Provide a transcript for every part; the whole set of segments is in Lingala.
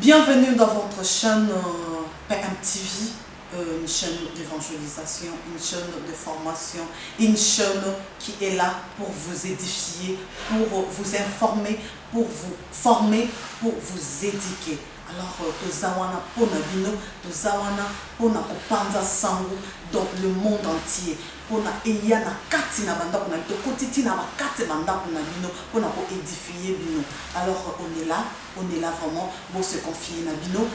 Bienvenue dans votre chaîne PMTV, une chaîne d'évangélisation, une chaîne de formation, une chaîne qui est là pour vous édifier, pour vous informer, pour vous former, pour vous éduquer. Alors, tozawana pona bino, tozawana pona opanza sangu dans le monde entier. Pona eya na kati na banda pona to kotiti na bakate banda pona bino pona ko édifier bino. Alors on est là vraiment pour se confier na bino.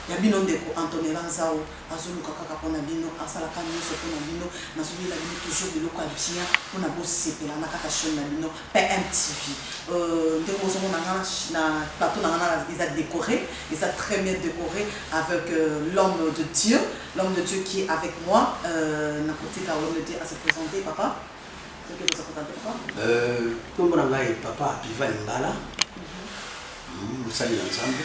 Ya bino ndeko Antonella Nzao azoluka kaka pona bino asalaka nyonso pona bino nazobela bino toujours biloko ya bien pona bosepela na kaka chaîne na bino PMTV. Ndeko ozomona na plateau na ngana ils a décoré, ils a très bien décoré avec l'homme de Dieu qui est avec moi. Na côté car l'homme de Dieu à se présenter papa. C'est que vous se présenter papa. Comme on a papa Piva Limbala. Nous saluons ensemble.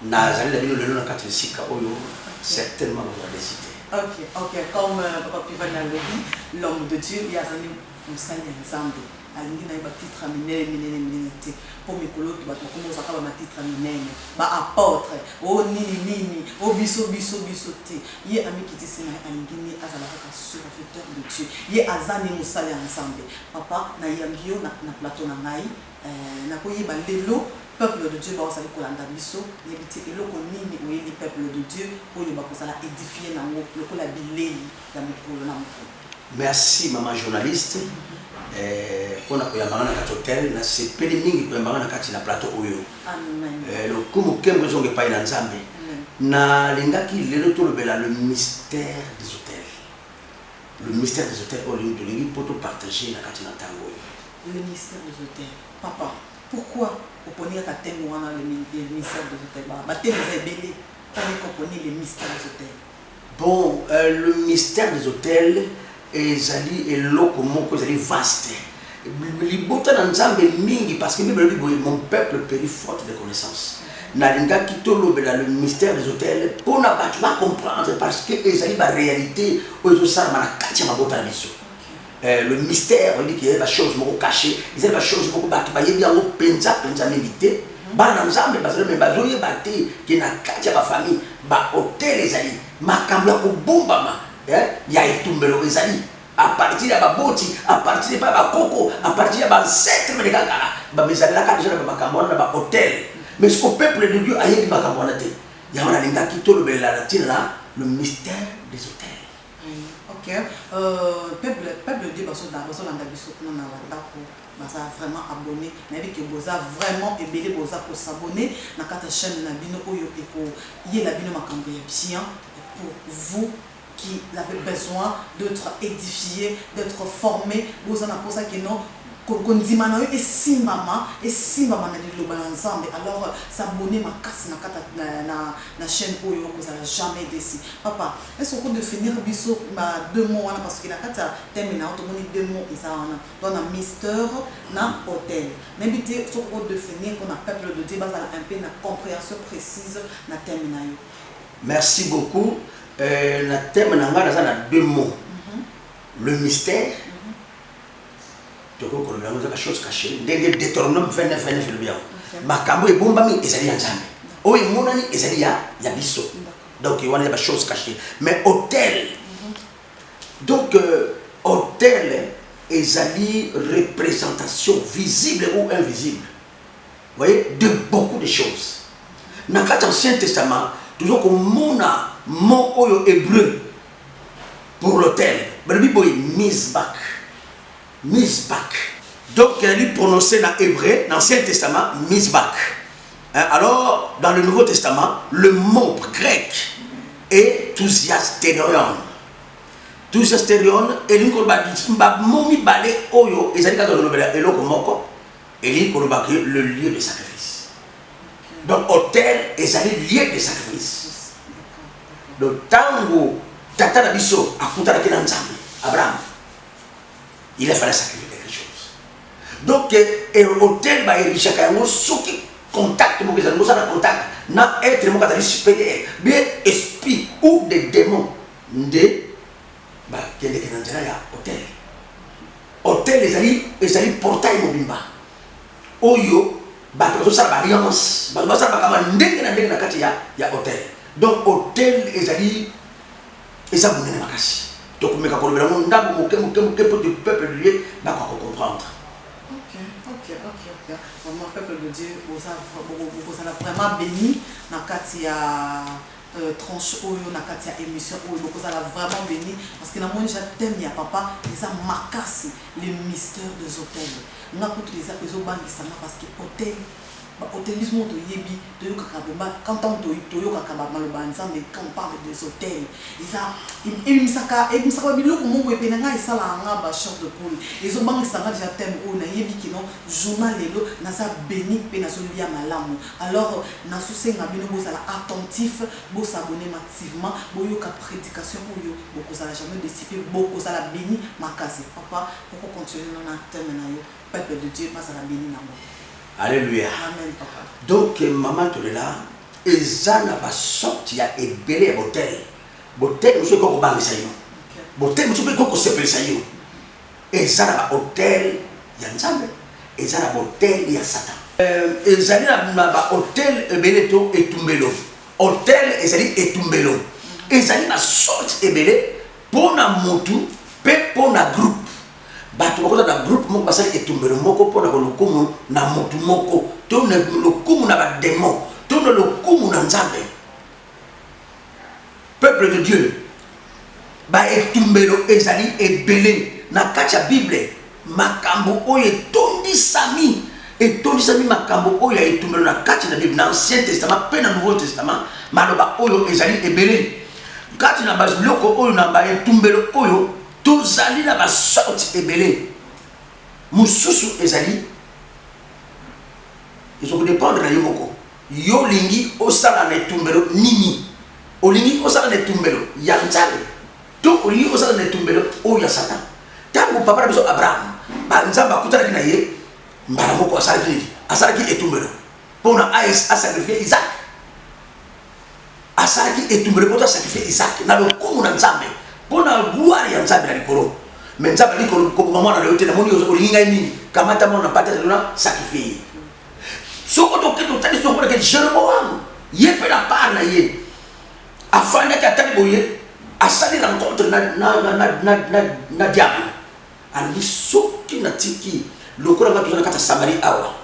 Nazali la bino lelo na kati sika oyo certainement vous allez citer. Ok, comme papa Piva l'a dit, l'homme de Dieu il y a zali musali nzambe. Alingi na ba titre minene te pour mikolo to ba to komo saka ba titre minene ba apôtre o nini o biso te ye ami kiti sina alingi ni azala ka serviteur de Dieu ye azani musali nzambe papa na yambio na plateau na ngai na ko ye ba lelo peuple de Dieu va aussi kolanda biso yebiti eloko nini oyeli peuple de Dieu oyo bakozala édifier nango lokola bilei ya mokolo na mokolo. Merci maman journaliste. On a koyambanga na kati hotel na sepeli mingi koyambanga na kati na plateau oyo. Amen. Le kumu kembo zonge pa ina nzambe. Na lingaki lelo to lobela le mystère des hôtels. Le mystère des hôtels oyo to lingi poto partager na kati na tango. Le mystère des hôtels. Papa, pourquoi vous prenez la thème ou le mystère des hôtels? Bah thème est belé. Pourquoi vous prenez le mystère des hôtels? Bon, le mystère des hôtels ezali eloko moko ezali vaste. Libota na nzambe mingi parce que Bible dit mon peuple périt faute de connaissances. Na linga kitolo bela le mystère des hôtels pour na ba comprendre parce que ezali ba réalité oyo ça na kati ya mabota na biso. Le mystère on dit qu'il y a des choses moko cachées, il y a des choses moko ba yebi yango penza milité. Ba na nzambe bazali me bazoye baté ki na kati ya ba famille ba hôtel ezali makambo ya kobombama. Ya etumbelo ezali à partir de baboti, à partir de babako, à partir de bancêtre de kaka ba mezalaka déjà na makambo na ba hôtel. Mais ce que le peuple de Dieu a yebi makambo na te. Ya wana linga kitolo bela latina le mystère des hôtels. Ok. Peuple de Dieu baso na biso na bandako baza vraiment abonné na bi ke boza vraiment ebele boza ko s'abonner na kata chaîne na bino oyo eko yela bino makambo ya bien pour vous qui avez besoin d'être édifié, d'être formé. Vous en avez pour ça que non, qu'on dit maintenant et si maman n'a dit le ensemble. Alors s'abonner ma casse na chaîne où vous allez jamais décider. Papa, est-ce qu'on peut définir biso 2 mots parce que la carte termine tout le monde 2 mots et ça on a mystère na hôtel. Mais bité ce qu'on peut définir qu'on a peuple de Dieu base un peu na compréhension précise na termine. Merci beaucoup. La thème na 2 mots. Le mystère. Tu vois qu'on a quelque chose caché. Dès Deutéronome 29 le bien. Makambo et bombami ezali nzambe. O e monani ezali ya biso. Donc il y a des choses cachées. Mais hôtel. Donc hôtel ezali représentation visible ou invisible. Vous voyez de beaucoup de choses. Dans l'Ancien Testament, toujours comme mona mot oyo hébreu pour l'hôtel. Mais le Bible est misbak. Donc il a dit prononcer dans l'hébreu, dans l'Ancien Testament, misbak. Alors dans le Nouveau Testament, le mot grec est thusiasterion. Thusiasterion et l'incorba dit momi balé oyo et ça dit quand on le eloko moko et l'incorba le lieu de sacrifice. Donc hôtel est un lieu de sacrifice. Donc, tango, tata nabiso, akuta na nzambe, Abraham, il a fallu sacrifier quelque chose. Donc, l'hôtel va éricher quand même ceux qui contactent, contact, n'a être mon catalyse supérieur, bien esprit ou des démons, qui est hôtel. Hôtel, les alliés portail mobimba. Oyo, bateau ça la alliance ça va comme ndenge na ndenge na kati ya hôtel donc hôtel ezali eza bonene makasi donc meka ko lebela mon ndambo moke pour du peuple de Dieu ba ko comprendre. Ok. Vraiment peuple de Dieu vous a vraiment béni na kati ya tranche oyo na kati ya émission oyo vous a vraiment béni parce que na moi j'aime ya papa eza makasi les mystères des hôtels na kutu eza bangisa parce que hôtel hôtelisme to yebi to yo kakabemba quand on to yo kakaba maloba ensemble quand on parle des hôtels eza emisaka biloko mongo epena nga esala nga ba chef de poule ezo bangisa nga déjà thème o na yebi kino journal lelo na sa béni pe na so lia malamu alors na susenga bino bozala attentif bo s'abonner massivement bo yo ka prédication oyo boko sala jamais décider boko sala béni makasi papa pour continuer na thème na yo peuple de Dieu pas sala béni na moi. Alléluia. Amen, papa. Donc, maman, tu es là. Et ça n'a pas sorti à ébélé à l'hôtel. L'hôtel, monsieur, qu'on va ça y est. L'hôtel, monsieur, qu'on s'appelle ça y est. Et ça n'a pas hôtel, il y a Nzambe. Et ça n'a pas hôtel, il y a Satan. Et ça n'a pas hôtel, ébélé, et tumbelo. Hôtel, et ça dit, et tumbelo. Et ça n'a pas sorti ébélé pour na motu, pour na groupe. Bato bakoza na groupe moko basali etumbelo moko pona ko lokumu na motu moko to na lokumu na ba démon to na lokumu na Nzambe peuple de Dieu ba etumbelo ezali ebele na kati ya Bible makambo oyo etondisami makambo oyo ya etumbelo na kati na Bible na Ancien Testament pe na Nouveau Testament maloba oyo ezali ebele kati na baziloko oyo na ba etumbelo oyo tozali na basorti ebele mususu ezali ezoko dépendre na yo moko yo lingi osala na etumbelo nini olingi osala na etumbelo ya Nzambe to olingi osala na etumbelo oyo ya Satan tango papa na biso Abraham ba Nzambe akutanaki na ye mbala moko asalaki etumbelo mpona asacrifie Isaac asalaki etumbelo mpona asacrifie Isaac na lokumu na Nzambe pona gloire ya Nzambe na likolo mais Nzambe likolo ko mama na yote na moni olinga nini kamata mona pata na sacrifier soko to keto tali soko ke Jeroboam ye pe la part na ye afanda ka tali boye asali rencontre na diable ali soki na tiki lokora ngatu na kata Samari awa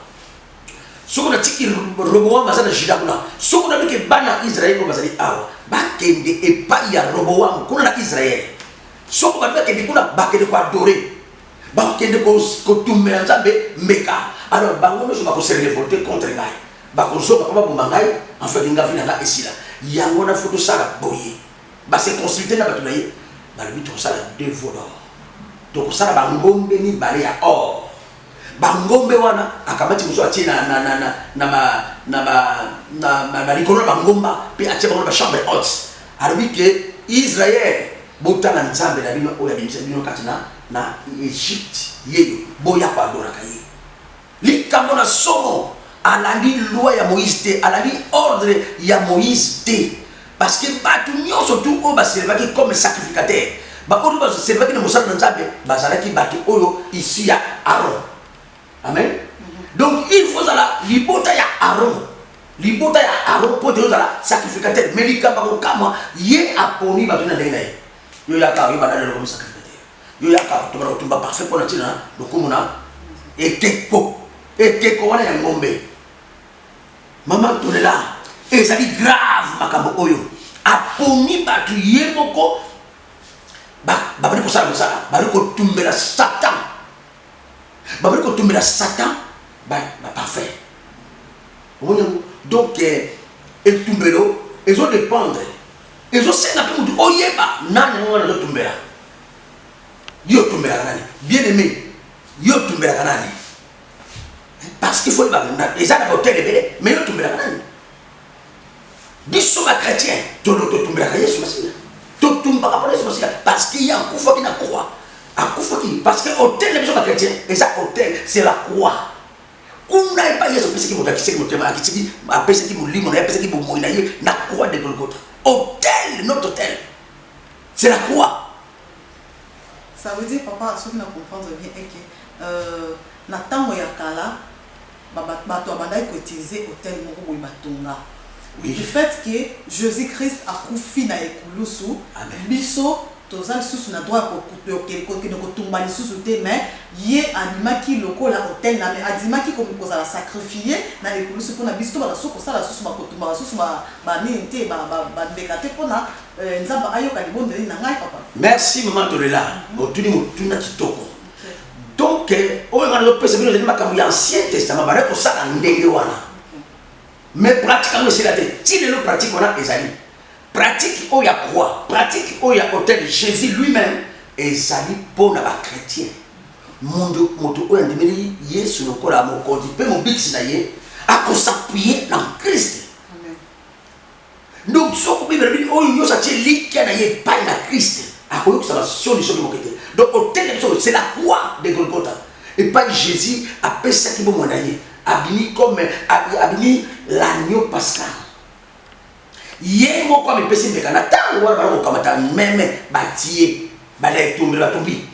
soko na tiki Roboam bazana Juda kuna soko na bike bana Israël ko bazali awa bakende epai ya Roboam kuna na Israël soko bakende kuna bakende ko adorer bakende ko tumela Nzambe meka alors bango no ba ko se révolter contre ngai ba ko zo ba bomba ngai en fait nga vina na esila yango na photo sala boye ba se consulter na batu na ye ba le bito sala deux voleurs donc sala ba ngombe ni bale ya or bangombe wana akamati muso atie na likolo bangomba pe atie bango ba chambre haute alors que Israël botala Nzambe na bino oya bimisa bino katina na Egypte yeyo boya kwa adora kaye likambo na somo alandi loi ya Moïse te alandi ordre ya Moïse te parce que batu nyonso tu o baservaki comme sacrificateur ba oyo baservaki na mosala na Nzambe bazalaki batu oyo ici ya Aaron. Amen. Donc il faut la libota ya Aaron pour te la sacrificateur mais likamba ko kama ye aponi batuna ndena ye yo ya ka yo badala comme sacrificateur yo ya ka to ba tumba parfait pour natina lokumuna eteko wana ya ngombe mama to là et ça dit grave makambo oyo aponi batu ye moko ba bari ko sala bari ko tumbela Satan babri ko tumbela Satan ba parfait donc el tumbelo ezo dépendre ezo senga pe mutu oyeba nani ngona zo tumbela yo tumbela kanani bien aimé yo tumbela kanani parce qu'il faut ba na eza na hôtel ebele mais yo tumbela kanani biso ba chrétien to tumbela ka Yesu masina to tumba ka Yesu masina parce qu'il y a un kufa qui na croix parce que hôtel les gens chrétiens et ça hôtel c'est la croix kuna pas Yesu pesi ki motakisi ki motema akitiki apesi ki mulimo na apesi ki bomoina ye na croix de Golgotha hôtel notre hôtel c'est la croix. Ça veut dire papa ce que nous comprendre bien est que na tango ya kala bato abandaki koutiliser hôtel moko boye batonga. Oui. Du fait que Jésus-Christ akufi na ekulusu, biso toza lisusu na droit de kotumba lisusu te, mais ye andimaki lokola hôtel na me andimaki kozala sacrifié na ekulusu mpona biso to basusu kosala susu bakotumba basusu banini te bandeka te mpona nzambe ayoka libondeli na ngai papa. Merci maman Tolela. Otuni mutuna kitoko. Donc oyo ngana lopesa bino de makambo ya Ancien Testament bare ko sala ndenge wana. Mais pratiquement c'est la tête. Si le pratique on a ezali. Pratique oya croix, pratique oya hôtel Jésus lui-même ezali pour na ba chrétien. Mondo moto oya ndimeli Yesu lokola mokondi pe mo biksi na ye a s'appuyer dans Christ. Amen. Donc ce que Bible dit oyo yo sa tie likia na ye pa na Christ. A koyo ça va sur les mokete. Donc hôtel c'est la croix de Golgotha. Et pas Jésus a pesa ki bo monaye. Abini comme abini l'agneau pascal. Yé mo kwa mepesi mbeka na tango wana bana kokamata meme batie bala etumbe batumbi.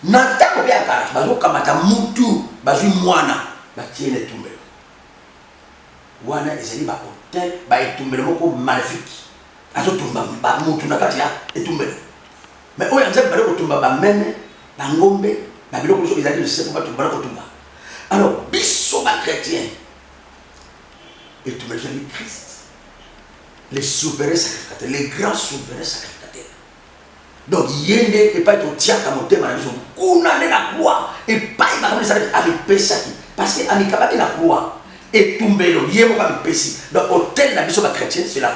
Na tango bya kala bazo kamata mutu bazui mwana batie le tumbe. Wana ezali ba hôtel ba etumbe moko maléfique. Azo tumba ba mutu na kati ya etumbe. Mais oya nzambe bala kotumba ba meme ba ngombe ba biloko so ezali se ko batumba kotumba. Alors, biso ba chrétien et tu me dis Christ, les souverains sacrificateurs, les grands souverains sacrificateurs. Donc, yende et pas être tia kamote manaison. Kuna de la croix et pas il va comme ça avec pesaki parce que amikaba de la croix et tumbelo yemo comme pesi. Donc, hôtel la biso ba chrétien c'est la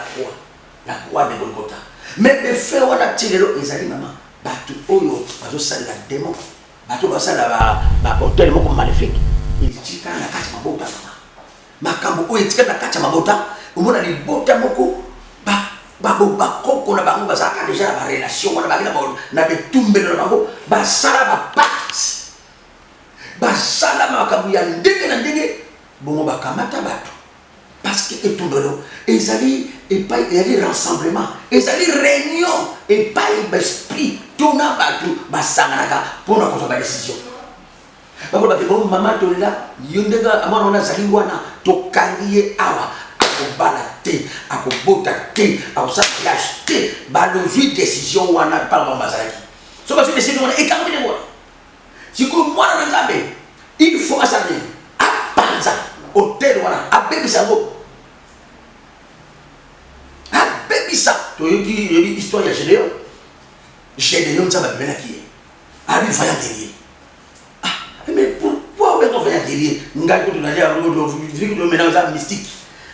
croix de Golgotha. Mais le fait on a tiré ezali maman, batu oyo bazo sala la démon. Batu bazo sala ba hôtel moko maléfique. Il dit quand la carte mabota makambo oyo etika na kati ya mabota omona libota moko ba koko na bango bazaka déjà ba relation wana bakina na betumbelo na bango basala ba pacte basala makambo ya ndenge na ndenge bongo bakamata bato parce que etumbelo ezali epai ezali rassemblement ezali réunion epai besprit tona bato basanganaka mpona kozwa ba décision. Bakola bakebo mama Tolela yondega amana ona zali wana tokangiye awa akobala te akobota te akosa plage te balozwi décision wana par bambazalaki so bazwi décision wana ekambi de wana siko mwana na nzambe il faut asali apanza hôtel wana abebisa ngo abebisa toyoki histoire ya Gédéon nzambe abimelaki abi vaya guerrier. Mais pourquoi on va faire guerrier? Ngai ko tunalia vu que mélange mystique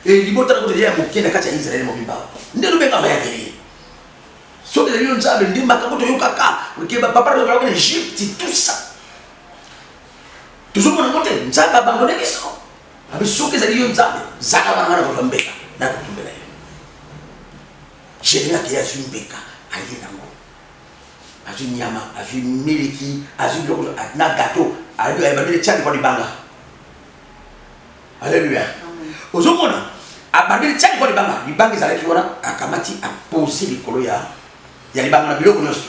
et libota ko tunalia mokenda kati ya Israël mobimba ndelo benga va guerrier so de lion nzambe ndi makambo to yokaka ke papa to ba ko Egypte tout ça toujours mon côté nzambe abandonné biso abi soke za lion nzambe zaka bana ko mbeka na ko tumbela Jérémie qui a zumbeka ayi nango azu nyama azu miliki azu na gâteau alléluia tchani kwa libanga alléluia ozomona abandeli tchani kwa libanga ezalaki wana akamati aposer likolo ya libanga na biloko nyonso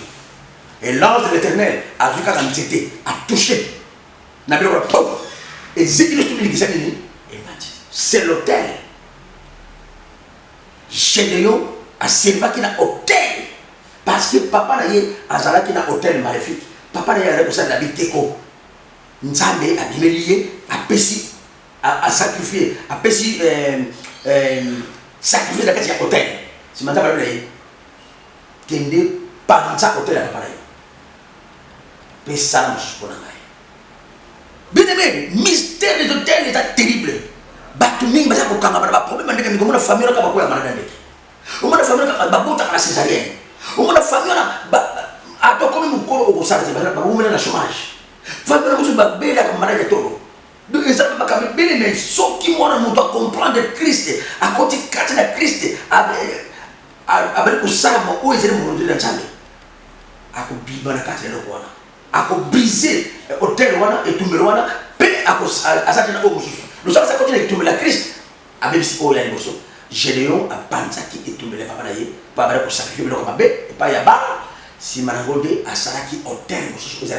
et l'ange de l'Éternel azwi kaka nzete a touché na biloko pom eziki nyonso bilikisa nini emati c'est l'hôtel. Gédéon aservaki na hôtel parce que papa na ye azalaki na hôtel maléfique papa na ye azalaki kosala biteko nzambe abimeli ye apesi a sacrifier apesi sacrifier na kati ya hôtel sima nzambe alobela ye kende panza hôtel ya papa na ye mpe sala mosusu mpo na ngai. Bien-aimé, mystère des hôtels est terrible. Bato mingi baza kokanga bana ba problème ndenge ndenge mona famille ka bakoya mana ndenge. Omona famille ka babota kana césarienne. Omona famille na ato comme mukolo okosala ba bomela na chômage. Famille na musu ba bela ka mana ya tolo. Donc ça ba ka bela mais soki mona muto comprendre Christ à côté kati na Christ avec kusala mo oezele mo de la chambre. Ako biba na kati na wana. Ako briser hôtel wana etumbelo wana pe ako asati na omusu. Nous sommes à côté de la Christ. A même si on a une émotion. Gédéon a pensé qu'il est tombé les papas d'ailleurs. Pas mal pour sacrifier le combat. Et pas y a pas. Si Marangode a Saraki au terme, c'est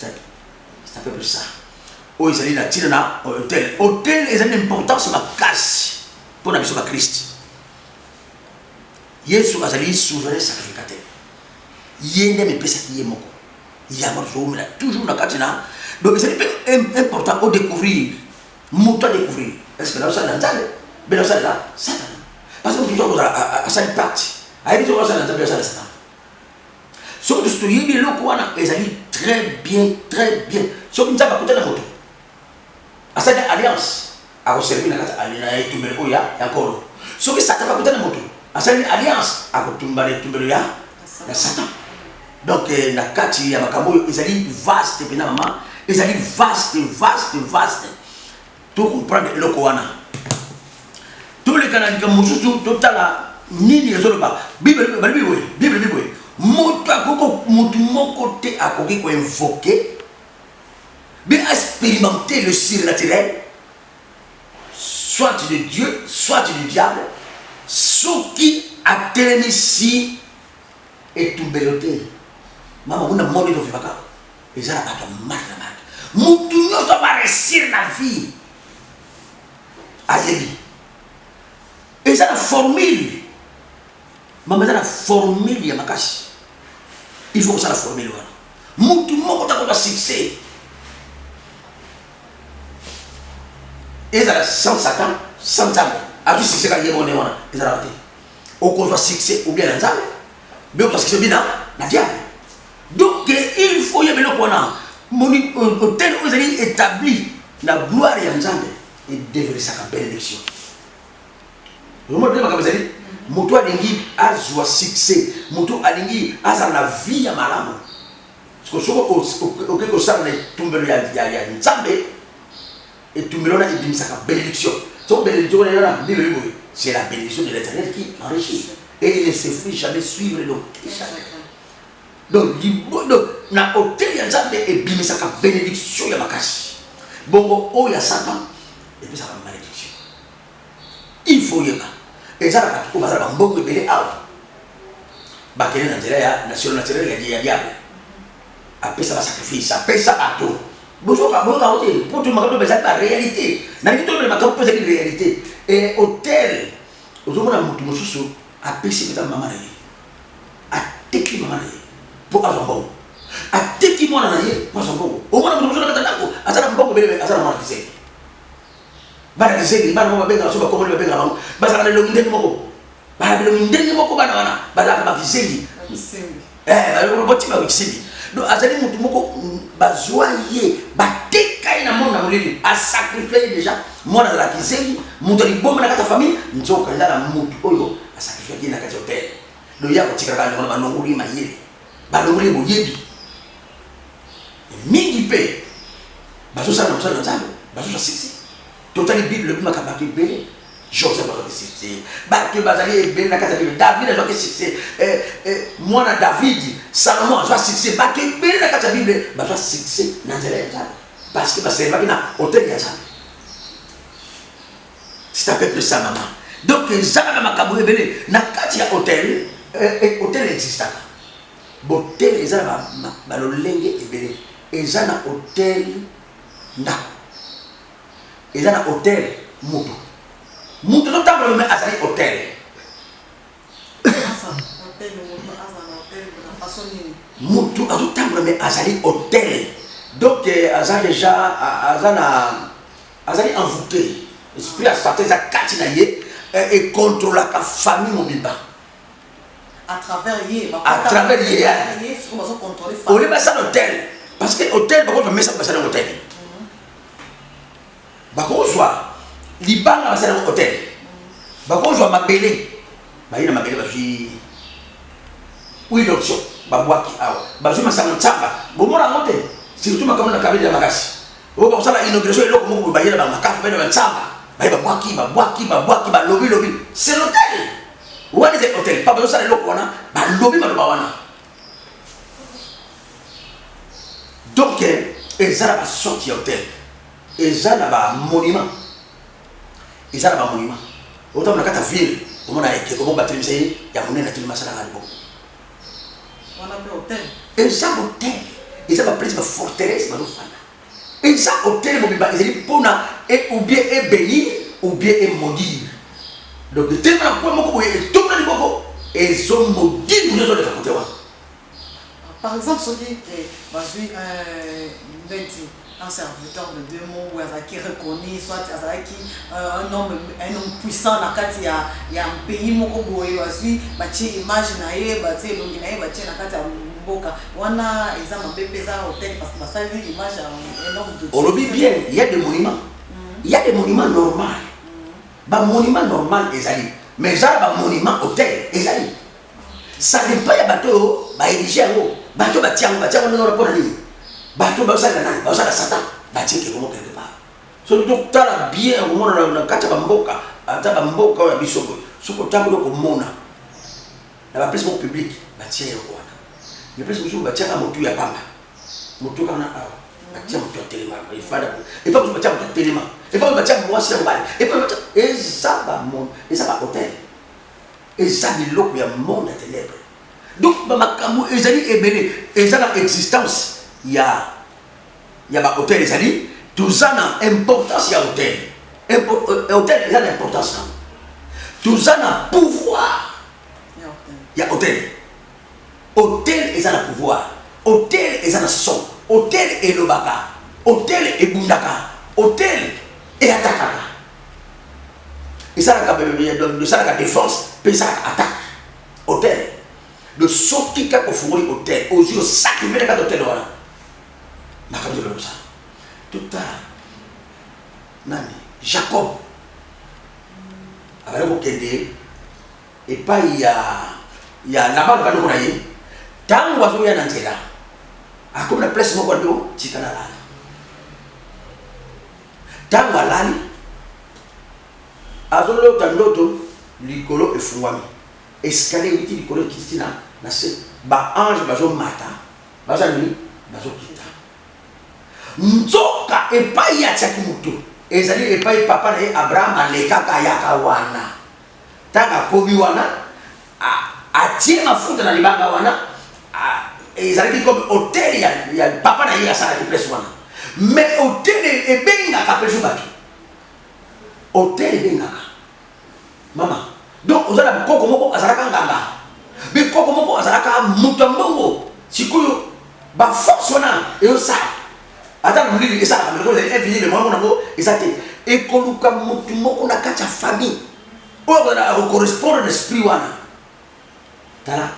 un peu plus ça. oyo ezali na ntina na hôtel. Hôtel ezali na importance makasi mpona biso bakristo. Yesu azali souverain sacrificateur. Ye nde mipesaki ye moko. Yango tozomela toujours na kati na. Donc c'est important au découvrir. Moto à découvrir. Est-ce que là ça dans Nzambe? Mais là ça là Satan. Parce que toujours à sa partie. Aïe toujours ça dans Nzambe ça Satan. Ce que tu dis le quoi ezali très bien. Ce que Nzambe côté na moto. À cette alliance à servir na kati alliance et tumber oya encore. Ce que Satan va côté na moto. À cette alliance à tumber ya na Satan. Donc na kati ya makambo ezali vaste pena maman. Ezali vaste. Tout comprendre le Koana. Tous les Canadiens, Moussou, Totala, Nini, Zoloba, Bible. Mon côté à côté pour invoquer, bien expérimenter le surnaturel, soit de Dieu, soit du diable, ce qui a tenu ici et tout beloté. Maman, on a demandé de faire ça. Et ça, pas de mal. Moutou va réussir la vie. Aïe. Et ça la formule. Maman, ça la formule, il y a ma cache. Il faut que ça la formule. Moutou mon côté succès. Et ça sans Satan, sans Diable. A tout succès quand il y a mon néon. Et ça la raté. Au contraire succès ou bien dans Diable. Mais parce que c'est bien dans Diable. Donc il faut y avoir le point. Mon hôtel où vous allez établir la gloire et Nzambe et développer sa bénédiction. Vous me dites que vous allez, moto alingi a joie succès, moto alingi a la vie à malam. Parce que au quelque chose est tombé ya Nzambe et tombé là et dit sa bénédiction. Son bénédiction c'est la bénédiction de l'Éternel qui enrichit et il ne se fait jamais suivre le donc na hôtel ya Nzambe et bimisa ka bénédiction ya makasi. Bongo o ya Satan et puis ça va malédiction. Il faut y aller. Et ça va ko bazala mbongo belé awa. Ba kene na nzela ya national naturel ya diable. Après ça va sacrifice, après ça bateau. Bonjour ka hôtel pour tout makado bezala la réalité. Na ngi to le makado peut être réalité. Et hôtel ozomona mutu mosusu après c'est ta maman a teki maman pour avoir bon. A teki mwana na ye pour avoir bon. Au moins nous na katako azala mbongo bele azala mwana kise. Bana kise bana mama benga so ba komoni benga bango. Bazala le ngende moko. Bana le ngende moko bana wana. Bazala ba kise. Ba le boti ba kise. Donc azali mutu moko bazoye bateka ina mona mulili a sacrifier déjà mwana la kise mutu li bomba na kata famille nzoka ndala mutu oyo a sacrifier na kata hotel. Donc ya ko tikaka na ba nonguli mayele. Balongoli boyebi mingi pe bazo sana mosala Nzambe bazo succès totali bible le makaba ke belé Joseph a succès ba ke bazali belé na kata bible David a succès mwana David Salomon a succès ba ke belé na kata bible bazo succès na nzela ya Nzambe parce que ba serva na hôtel ya Nzambe c'est un peu plus ça maman donc zaka makabo belé na kati ya hôtel hôtel existe. Hôtel et ça va le lingue et belé et ça na hôtel na et ça na hôtel moto tout temps mais azali hôtel moto tout temps mais azali hôtel donc azali déjà azali envoûté esprit à sortir ça katina yé et contrôle la famille mobile. À travers hier, on est passé à l'hôtel parce que l'hôtel, par contre, on met ça dans l'hôtel. Par contre, on soit Liban a passé dans l'hôtel. Par contre, on soit Mabélé. Il y a Mabélé, oui, l'option. Babouaki, je suis à Tsamba. Bon, moi, la montée, surtout ma commune de Kabila de Magassi. Au bout de ça, l'inauguration est là, comme vous voyez, dans ma carte, dans Tsamba. Babouaki, lobby. C'est l'hôtel. Où est l'hôtel? Pas besoin de l'hôtel, lobby wana. Donc, ils ont sorti l'hôtel. Ils ont un monument. Ils ont un monument. Autant que la ville, on a été comme battu, il y a mon état masala à l'époque. On a un hôtel. Ils ont un hôtel. Ils ont une forteresse. Et ça, hôtel, ils disent pour ou bien bénir ou bien maudire. Donc, de tel moment que tout le monde et sont maudits nous autres de côté. Par exemple, ce qui est un serviteur de deux mots qui reconnaît soit un homme puissant dans il y a un pays où il y a une image wana exemple bébéza hôtel parce que ça une image énorme de on le dit bien, il y a des monuments. Il y a des monuments normaux. Bah monument normal ezali. Mais ça ba monument hôtel ezali. Ça dépend ya bateau ba érigé ngo. Bateau ba tiango non pour aller. Bateau ba ça na satan. Ba tieke comment quelque part. So donc tala bien au monde na kata ba mboka, ata ba mboka ya bisoko. Soko tambo ko mona. Na ba place public ba tieke ko. Le plus que batia ka motu ya pamba. Motu kana awa. Batia motu ya telema, il fada. Et pas que batia motu ya telema. Et pas que batia moi c'est mbali. Et pas batia et ça va monde, et ça va hôtel. Et ça biloko ya monde à ténèbres. Donc ba makambo ezali ebele, ezala existence ya ba hôtel ezali, tout ça na importance ya hôtel. Hôtel ezala importance. Tout ça na pouvoir. Ya hôtel. Hôtel est un pouvoir, hôtel est un son, hôtel est le baka, hôtel est bundaka, hôtel est attaquant. Et ça, la défense, puis ça attaque. Hôtel. Le saut qui a fourni hôtel, aux yeux sacrifiés de l'hôtel. Ma comme je le ça. Tout à Nani, Jacob. Avec le Kédé, et pas il y a là-bas le cadeau. Tant que ya nantela ako na place moko ndo chikana la tango alali azolo tandoto likolo efungwami escalier witi likolo kitina na se ba ange bazo mata baza ni bazo kita nzoka epai ya tsaki mutu ezali epai papa na Abraham alekaka yaka wana taka kobi wana atie mafuta na libanga wana. Et ça veut dire comme hôtel, il y a papa n'a eu ça qui place wana. Mais hôtel est bien à capter sur bateau. Hôtel est bien à maman. Donc vous allez koko moko azaraka nganga. Mais koko moko azaraka mutambo. Sikuyo ba force wana et ça. Attends nous dit ça mais vous avez infini le moment ngo et ça et koluka mutu moko na kacha famille. O va correspondre l'esprit wana. Tala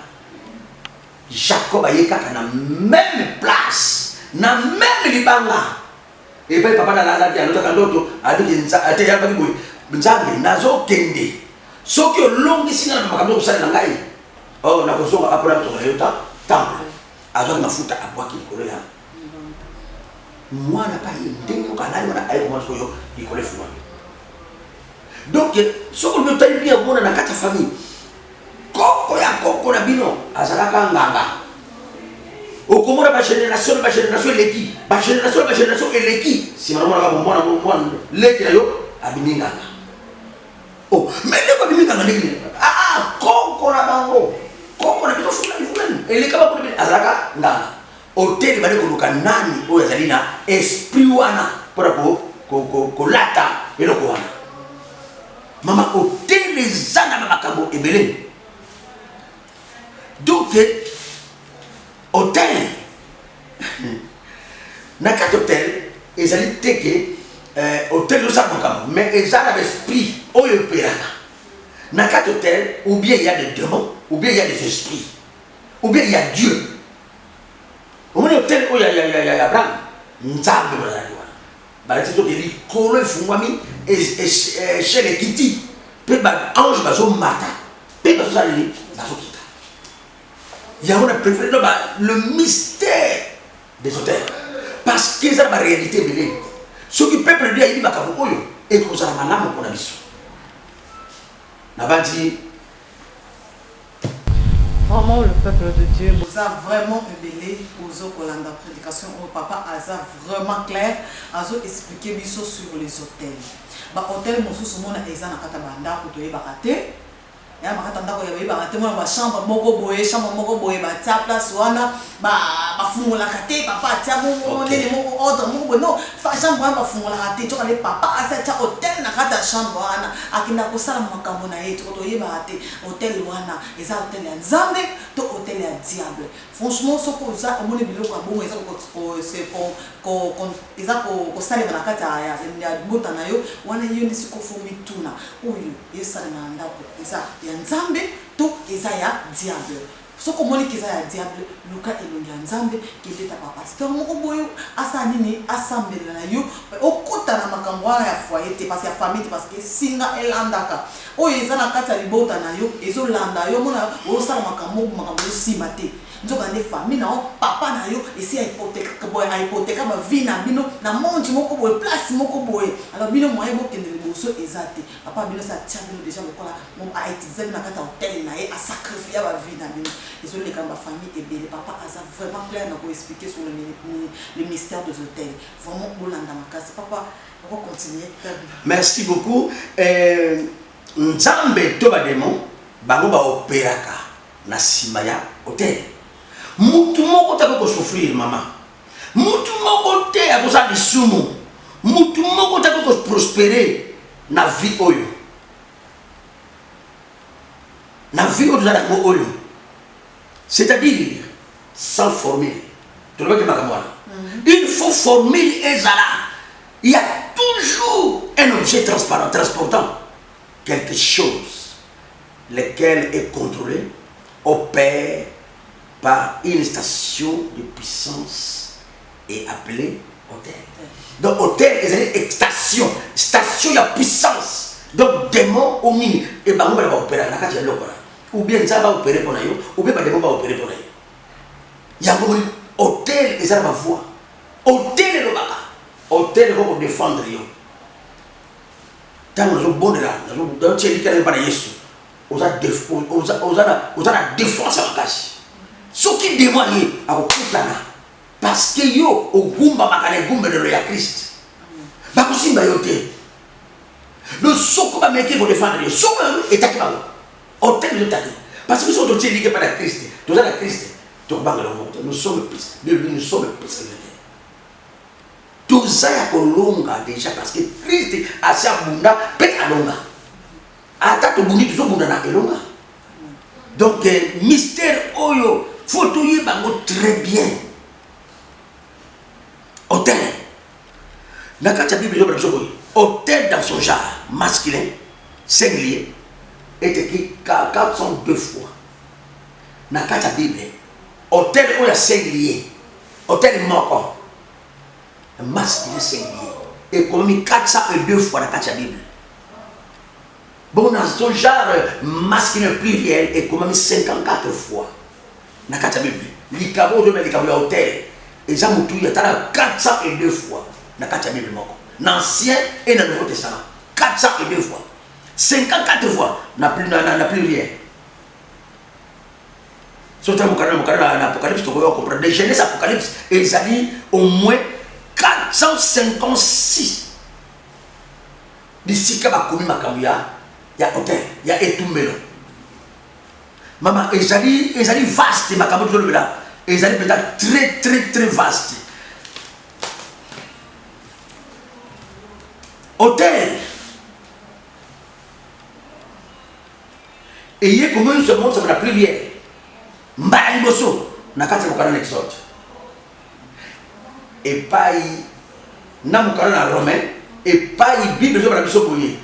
Jacob a yekaka na même place, na même libanga. Et puis papa na la dia notaka ndoto adiki nza ate ya baki boy. Nzambe nazo kende. Soki olongi singa na makambo kusala na ngai. Oh na kozonga apora to yota temple. Azo mafuta abwaki likolo ya. Mwana pa yende ko kanali wana ayi ko yo likolo fuma. Donc soko le tayi bien mona na kata famille. Koko ya koko na bino azalaka nganga okomona ba génération leki ba génération eleki si mwana ka mwana leki na yo abininganga oh mais ne ko abininganga ndiki koko na bango koko na bino fulani eleka ba ko azalaka nganga hôtel ba ko luka nani o yazali na esprit wana para ko lata eloko wana mama hôtel ezana ba makambo ebele. Donc, hôtel, dans quatre hôtels, ils allaient teke hôtel de ça mais ils ont l'esprit au opérana. Dans quatre hôtels, ou bien il y a des démons, ou bien il y a des esprits, ou bien il y a Dieu. Au moins hôtel où il y a Abraham, nzambe brazaliwa. Balatisoko eli kolo fungwami et chez les kiti, pe ba ange bazo mata, pe bazo saleli bazo kita. Il y a préféré le mystère des hôtels. Parce qu'ils ont la réalité belée. Ce qui peut prédire, il dit et que vous avez un âme pour la mission. N'a pas dit. Vraiment, le peuple de Dieu vous a vraiment ébélé aux autres pour la prédication. Au papa a vraiment clair, a expliqué sur les hôtels. Les hôtels, nous sommes en Katabanda, pour te barater. ya makata ndako ya ba témoin ba chambre moko boye ba tia place wana ba fungola kate papa tia mo nene moko ordre moko no fa chambre ba fungola kate to kale papa asa tia hotel na kata chambre wana akinda ko sala makambo na yetu to yeba ate hotel wana eza hotel ya nzambe to hotel ya diable franchement soko za omoni biloko bongo eza ko c'est ko eza ko sala na kata ya bota na yo wana yo ndisi ko fomi tuna oyo yesala na ndako eza ya nzambe to eza ya diable soko moni kiza ya diable luka elongi ya nzambe keleta pa pasteur moko boyo asa nini asambela na yo okota na makambo ya foyer te parce que ya famille parce que singa elandaka oyo eza na kati ya libota na yo ezolanda yo mona osala makambo yo sima te nzoka nde famille na papa na yo esi hypothèque ba vie na bino na monde moko boye place moko boye alors bino moyen bokende liboso eza te papa bino sa tia bino déjà lokola mon a utilisé na kata hotel na ye a sacrifier ba vie na bino ezoleka ba famille ebele papa aza vraiment clair na ko expliquer sur le mystère des hôtels vraiment bolanda makasi papa on va continuer. Merci beaucoup. Nzambe to ba démon bango ba opéraka na simaya hôtel. Mutu moko ta ko souffrir mama. Mutu moko te a ko sa disumu. Mutu moko ta ko prospérer na vie oyo. Na vie oyo za ko oyo. C'est-à-dire sans formule. Tu vois que makamwa. Il faut formule ezala. Il y a toujours un objet transparent transportant quelque chose lequel est contrôlé, opère par une station de puissance et appelée hôtel. Donc hôtel est station de puissance. Donc démon au mini et bah on va opérer la carte de l'opéra. Ou bien ça va opérer pour nous, ou bien démon va opérer pour nous. Il y a un hôtel et ça va voir. Hôtel et le baka. Hôtel va défendre yo. Tant nous bon de là, nous dans chez lui qui n'est pas Jésus. On a la défense en cache. Ce qui démoigne à Okutana, parce que yo au gumba makane gumba de la Christ. Bakusimba yote. Le soko ba meke pour défendre yo. Soko est attaqué par hôtel de taqué. Parce que sont tous liés par la Christ. Tous la Christ. Donc nous sommes plus. Nous sommes plus. Tout ça est longa déjà parce que Christ a sa bunda pe alonga. Ata to bundi to bunda na elonga. Donc mystère oyo faut tout y bango très bien. Hôtel. La carte Bible de Bible hôtel dans son genre masculin singulier est écrit 402 fois. La carte Bible hôtel oyo singulier hôtel moko masculin singulier et comme 402 fois dans la carte Bible. Bon, dans son genre masculin pluriel et comme 54 fois dans la carte Bible. L'ikabo de l'ikabo hôtel et ça moutou y a 402 fois dans la carte Bible. Dans l'Ancien et dans le Nouveau Testament 402 fois 54 fois n'a plus rien. Surtout l'Apocalypse, tu peux comprendre. De Genèse Apocalypse, et ça dit au moins 456. D'ici qu'il y a il y a hôtel, il y a étumbelo. Maman, et ça dit vaste, ma caméra de là. Et ça dit peut-être très très très vaste. Hôtel. Et il y a comme une seconde, ça va plus bien. Mbali boso na kati mukana na exode et pai na mukana na romain et pai bible zo bana biso boye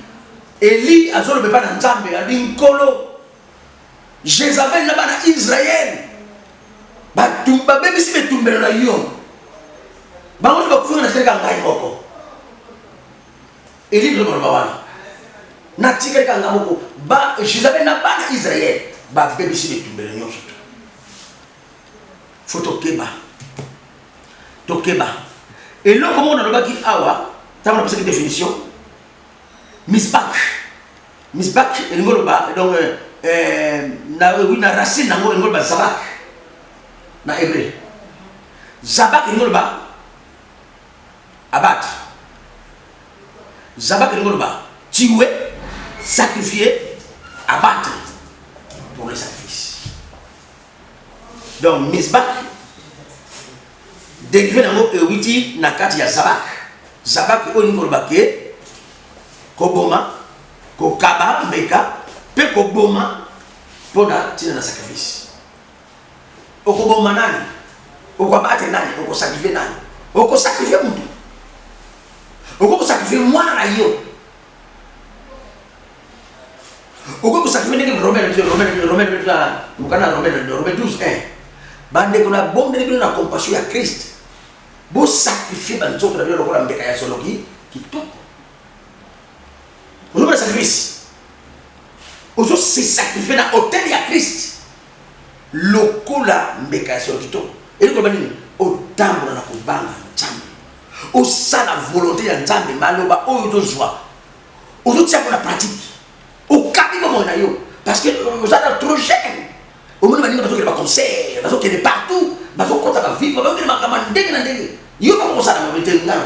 Eli azolo beba na nzambe ali nkolo Jezabel na bana Israël batumba bebisi betumbelo na yo bango ba kufunga na teka ngai moko Eli zo bana wana na tika kanga moko ba Jezabel na bana Israël ba bebisi betumbelo nyonso. Faut tokeba. Et là, comment on a le qui awa, ça on a cette définition. Misbak, et le bas, donc na racine na ngolo ba zabak, na hébreu. Zabak et ngolo ba abat. Zabak et ngolo ba tuer, sacrifier, abattre. Donc, misbah, dérivé dans le witi, na kati ya zabak. Zabak, on y va koboma, kokaba, mbeka, pe koboma, pona, tina na sacrifice. Okoboma nani, okobate nani, okosacrifice nani, okosacrifice mtu, okosacrifice mwana na yo, okosacrifice nini Romain 12, bande kuna bombe ni na compassion ya Christ. Bo sacrifier banzo na bilo lokola mbeka ya soloki kitoko. Ozo sacrifice. Ozo se sacrifier na hôtel ya Christ. Lokola mbeka ya soloki kitoko. Eli ko banini otambo na kubanga nzambe. Osala volonté ya nzambe maloba oyo tozwa. Ozo tia ko na pratique. Okabi mo na yo parce que vous êtes trop jeune. Au moins, il y a des conseils, il y a des partout, il y a des choses qui vivent, il y a des choses il y a des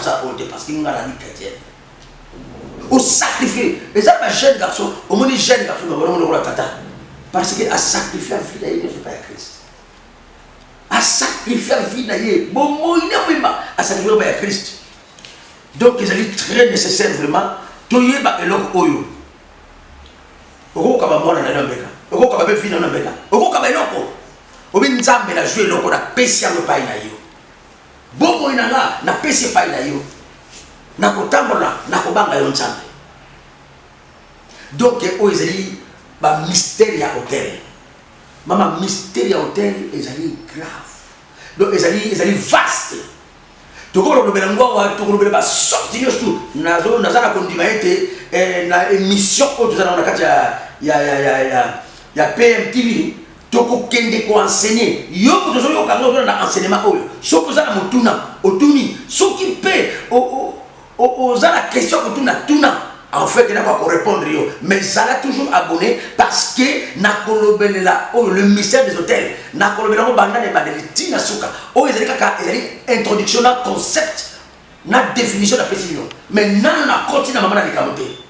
choses parce qu'il y a des chrétiens. Au sacrifier, les jeunes garçons, au moins les jeunes garçons, parce qu'il a sacrifié la vie d'ailleurs, je ne sais pas Christ. A sacrifié la vie d'ailleurs, bon, il n'y a pas à sacrifier la Christ. Donc, il est très nécessaire vraiment, tout y est oyo. Okokaba mwana na mbeka. Okokaba be fina na mbeka. Okokaba eloko. Obi nzambe na jouer eloko na pesi yango pai na yo. Bobo inanga na pesi pai na yo. Na kotambola na kobanga yo nzambe. Donc o ezali ba mystère ya hôtel. Mama mystère ya hôtel ezali grave. Donc ezali vaste. Tokolo lobela ngwa tokolo ba sorti yo tout. Nazala kondima ete na émission autozana na kati ya PMTV toko kende ko enseigner yo ko tozo kanga na enseignement oyo soko za na mutuna otuni soki pe o za la question ko tuna en fait na ko répondre yo mais ça l'a toujours abonné parce que na kolobelela le mystère des hôtels na kolobelela ko banda de badelitina suka o ezali kaka ezali introduction na concept na définition de précision mais nan na continue maman na likamote.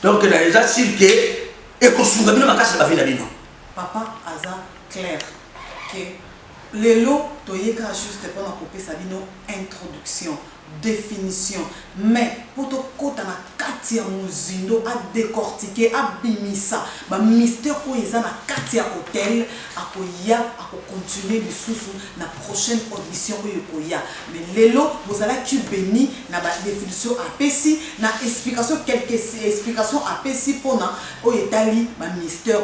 Donc, il y a déjà sûr que et qu'on s'ouvre bien ma casse de la vie d'abino. Papa aza clair que les lots toyeka juste pendant couper sa bino introduction définition mais pour te côté na katia muzindo a décortiquer a bimisa ba mystère ko eza na katia hôtel akoya ako continuer lisusu na prochaine audition oyo koya mais lelo vous allez qui béni na ba définition apesi na explication quelques explications apesi pona oyo etali ba mystère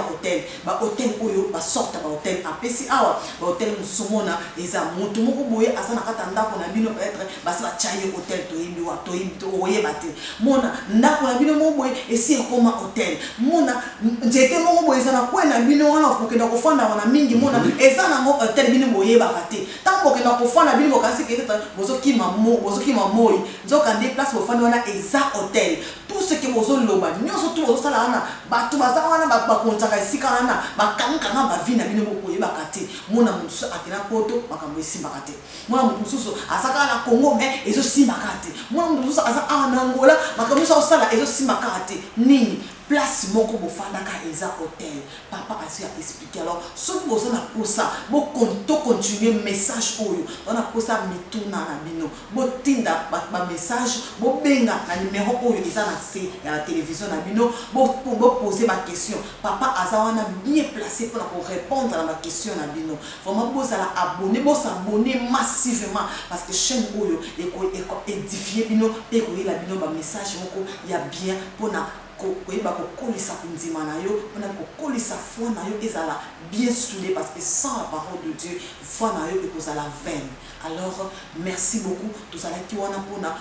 hôtel ba hôtel oyo ba sorte ba hôtel apesi awa ba hôtel musomona eza mutu moko boye asa na kata ndako na bino peut-être basala chaye hôtel toyimbi wa toyimbi oyeba te mona ndako na bino mo boye esi ekoma hôtel mona nzete mo boye eza na kwena bino wana kokenda kofanda wana mingi mona eza na mo hôtel bino boyeba te tango kenda kofanda bino kasi ke bozoki moi nzoka nde place bofanda wana eza hôtel tout ce que bozo loba nyonso tout bozo sala wana batu baza wana ba kontaka esika wana bakanga ba vie na bino boyeba te mona musu akina poto makambo esimbaka te mona musu asaka na Congo mais ezo simbaka te mona musu asa na Angola makambo so sala ezo simbaka te nini place moko bofandaka eza hôtel papa asi a expliqué alors ce que vous na posa bo continuer message oyo on a posa mituna na bino bo tinda ba message bo benga na numéro oyo eza na se ya télévision na bino bo poser ma question papa azawana bien placé pour répondre à ma question na bino vraiment bo sala abonner bo s'abonner massivement parce que chaîne oyo édifier bino et ko la bino ba message moko ya bien pour na koyeba kokolisa kunzima na yo mpona kokolisa foi na yo ezala bien soudé parce que sans la parole de Dieu foi na yo ekozala vaine. Alors merci beaucoup tozalaki wana mpona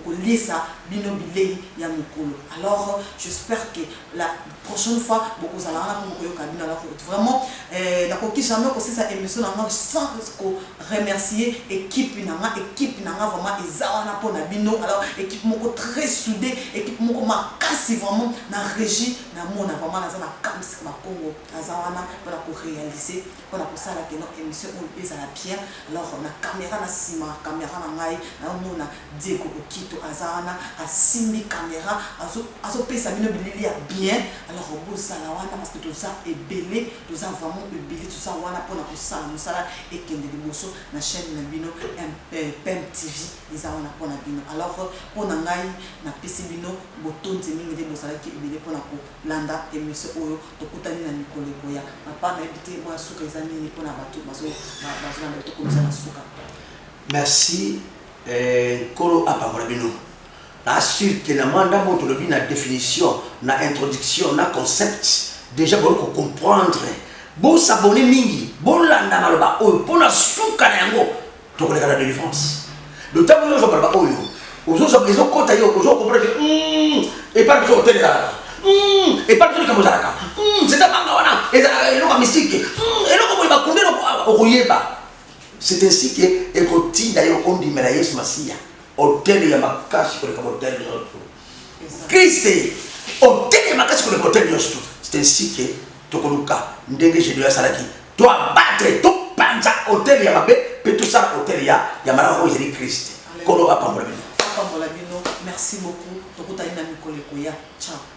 kolisa bino bilei ya mokolo. Alors j'espère que la prochaine fois bokozala wana mpo koyoka bino. Alors vraiment nakoki jamais kosisa émission nanga sans remercier équipe nanga vraiment eza wana mpona bino. Alors équipe moko très soudée, équipe moko makasi vraiment na régie na mona vraiment naza na kamsi ma Congo azawana pour réaliser pour la sala que notre émission on pèse à la pierre alors on a caméra na sima caméra na ngai na mona Diego Okito azawana asimi caméra azo pèse à bino bilili ya bien alors on sala wana parce que tout ça est belé tout ça vraiment belé tout ça wana pour la sala musala et kende liboso na chaîne na bino PM TV azawana pour na bino alors pour na ngai na pesi bino botonzi mingi de bosala ki belé pour la landa émission oyo tokutani na mikolo koya papa na ebité moi suka ezani pour na bato bazo na bato comme ça na suka. Merci kolo apambola bino na assure que na manda moto lobi na définition na introduction na concept déjà bon ko comprendre bon s'abonner mingi bon landa maloba oyo pona suka na yango to koleka na délivrance le temps où je parle ba oyo ozo ezo kota yo ozo comprendre et pas que hôtel là et pas que comme ça c'est ta manga wana et le mystique et le comme ba kundelo okoyeba. C'est ainsi que ekoti na yo ondimela Yesu Masia hôtel ya makasi ko comme hôtel Christ hôtel ya makasi ko hôtel yosto. C'est ainsi que tokoluka ndenge Jésus asalaki to abattre to panza hôtel ya mabe pe tout ça hôtel ya mara Jésus Christ kolo apambola bino. Merci beaucoup tokutani na mikolo koya ciao.